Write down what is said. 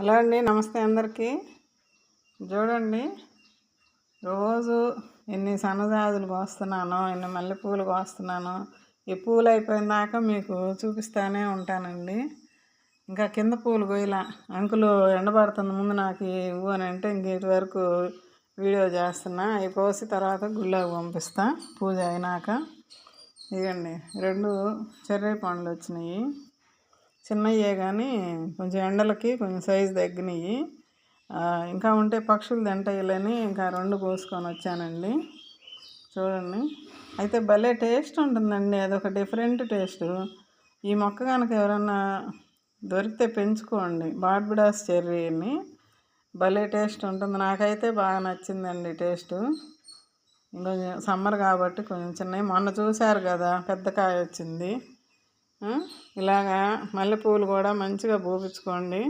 Hello అండి, నమస్తే అందరికీ. చూడండి, రోజు ఎన్ని సన్నజాజులు కోస్తున్నానో, ఎన్ని మల్లెపూలు కోస్తున్నానో. ఈ పూలు అయిపోయిన దాకా మీకు చూపిస్తూనే ఉంటానండి. ఇంకా కింద పూలు కోయలా. అంకులు ఎండబడుతుంది, ముందు నాకు ఇవ్వు అని అంటే ఇంక ఇటు వరకు వీడియో చేస్తున్నా. అవి కోసి తర్వాత గుళ్ళోకి పంపిస్తా పూజ అయినాక. ఇవ్వండి, 2 చెర్రీ పండ్లు వచ్చినాయి. చిన్నయ్యే కానీ కొంచెం ఎండలకి కొంచెం సైజు తగ్గినాయి. ఇంకా ఉంటే పక్షులు తింటాయిలని ఇంకా 2 కోసుకొని వచ్చానండి. చూడండి, అయితే భలే టేస్ట్ ఉంటుందండి. అదొక డిఫరెంట్ టేస్ట్. ఈ మొక్క కనుక ఎవరన్నా దొరికితే పెంచుకోండి. బార్బడాస్ చెర్రీని భలే టేస్ట్ ఉంటుంది. నాకైతే బాగా నచ్చిందండి టేస్ట్. ఇంకొంచెం సమ్మర్ కాబట్టి కొంచెం చిన్నవి. మొన్న చూశారు కదా, పెద్ద కాయ వచ్చింది. ఇలాగా మల్లెపూలు కూడా మంచిగా పూపించుకోండి.